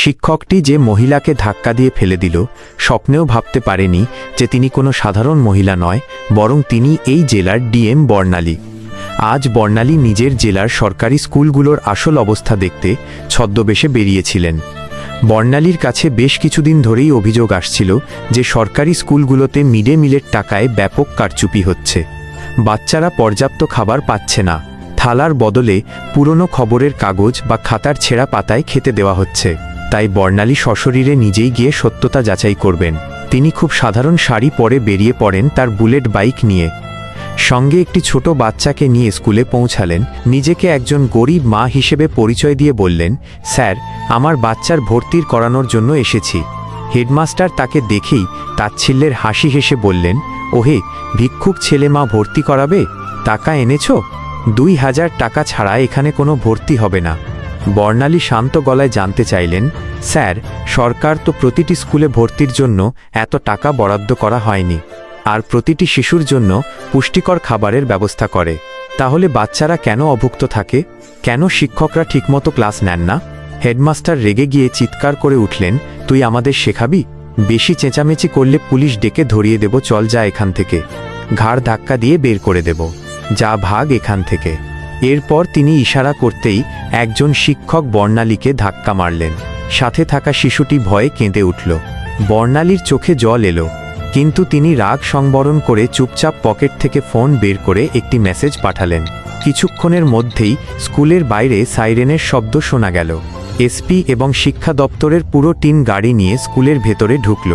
শিক্ষকটি যে মহিলাকে ধাক্কা দিয়ে ফেলে দিল, স্বপ্নেও ভাবতে পারেনি যে তিনি কোনো সাধারণ মহিলা নয়, বরং তিনি এই জেলার ডিএম বর্ণালী। আজ বর্ণালী নিজের জেলার সরকারি স্কুলগুলোর আসল অবস্থা দেখতে ছদ্মবেশে বেরিয়েছিলেন। বর্ণালীর কাছে বেশ কিছুদিন ধরেই অভিযোগ আসছিল যে সরকারি স্কুলগুলোতে মিড ডে মিলের টাকায় ব্যাপক কারচুপি হচ্ছে। বাচ্চারা পর্যাপ্ত খাবার পাচ্ছে না, থালার বদলে পুরনো খবরের কাগজ বা খাতার ছেঁড়া পাতায় খেতে দেওয়া হচ্ছে। তাই বর্ণালী সশরীরে নিজেই গিয়ে সত্যতা যাচাই করবেন। তিনি খুব সাধারণ শাড়ি পরে বেরিয়ে পড়েন তার বুলেট বাইক নিয়ে। সঙ্গে একটি ছোট বাচ্চাকে নিয়ে স্কুলে পৌঁছালেন। নিজেকে একজন গরিব মা হিসেবে পরিচয় দিয়ে বললেন, স্যার, আমার বাচ্চার ভর্তির করানোর জন্য এসেছি। হেডমাস্টার তাকে দেখেই তাচ্ছিল্যের হাসি হেসে বললেন, ওহে, ভিক্ষুক ছেলে মা ভর্তি করাবে? টাকা এনেছ? 2000 টাকা ছাড়া এখানে কোনো ভর্তি হবে না। বর্ণালী শান্ত গলায় জানতে চাইলেন, স্যার, সরকার তো প্রতিটি স্কুলে ভর্তির জন্য এত টাকা বরাদ্দ করা হয়নি, আর প্রতিটি শিশুর জন্য পুষ্টিকর খাবারের ব্যবস্থা করে। তাহলে বাচ্চারা কেন অভুক্ত থাকে? কেন শিক্ষকরা ঠিকমতো ক্লাস নেন না? হেডমাস্টার রেগে গিয়ে চিৎকার করে উঠলেন, তুই আমাদের শেখাবি? বেশি চেঁচামেচি করলে পুলিশ ডেকে ধরিয়ে দেব। চল, যা এখান থেকে। ঘাড় ধাক্কা দিয়ে বের করে দেব। যা, ভাগ এখান থেকে। এরপর তিনি ইশারা করতেই একজন শিক্ষক বর্ণালীকে ধাক্কা মারলেন। সাথে থাকা শিশুটি ভয়ে কেঁদে উঠল। বর্ণালীর চোখে জল এলো, কিন্তু তিনি রাগ সংবরণ করে চুপচাপ পকেট থেকে ফোন বের করে একটি মেসেজ পাঠালেন। কিছুক্ষণের মধ্যেই স্কুলের বাইরে সাইরেনের শব্দ শোনা গেল। এসপি এবং শিক্ষা দপ্তরের পুরো টিম গাড়ি নিয়ে স্কুলের ভেতরে ঢুকল।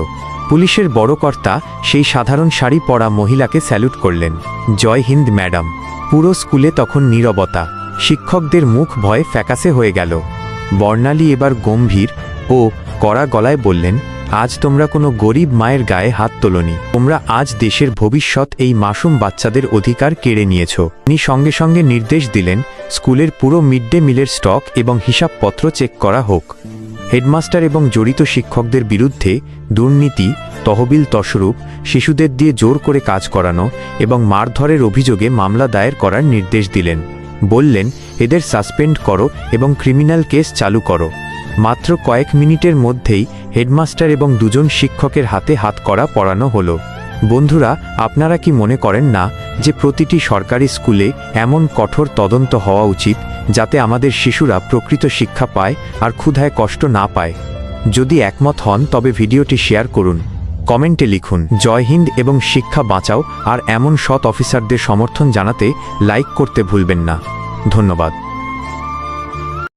পুলিশের বড় কর্তা সেই সাধারণ শাড়ি পরা মহিলাকে স্যালুট করলেন, জয় হিন্দ ম্যাডাম। পুরো স্কুলে তখন নীরবতা। শিক্ষকদের মুখ ভয়ে ফ্যাকাসে হয়ে গেল। বর্ণালী এবার গম্ভীর ও কড়া গলায় বললেন, আজ তোমরা কোনো গরিব মায়ের গায়ে হাত তোলনি। তোমরা আজ দেশের ভবিষ্যৎ এই মাসুম বাচ্চাদের অধিকার কেড়ে নিয়েছ। তিনি সঙ্গে সঙ্গে নির্দেশ দিলেন, স্কুলের পুরো মিড ডে মিলের স্টক এবং হিসাবপত্র চেক করা হোক। হেডমাস্টার এবং জড়িত শিক্ষকদের বিরুদ্ধে দুর্নীতি, তহবিল তছরূপ, শিশুদের দিয়ে জোর করে কাজ করানো এবং মারধরের অভিযোগে মামলা দায়ের করার নির্দেশ দিলেন। বললেন, এদের সাসপেন্ড করো এবং ক্রিমিনাল কেস চালু করো। মাত্র কয়েক মিনিটের মধ্যেই হেডমাস্টার এবং দুজন শিক্ষকের হাতে হাতকড়া পরানো হলো। বন্ধুরা, আপনারা কি মনে করেন না যে প্রতিটি সরকারি স্কুলে এমন কঠোর তদন্ত হওয়া উচিত যাতে আমাদের শিশুরা প্রকৃত শিক্ষা পায় আর ক্ষুধায় কষ্ট না পায়? যদি একমত হন তবে ভিডিওটি শেয়ার করুন, কমেন্টে লিখুন জয় হিন্দ এবং শিক্ষা বাঁচাও। আর এমন সৎ অফিসারদের সমর্থন জানাতে লাইক করতে ভুলবেন না। ধন্যবাদ।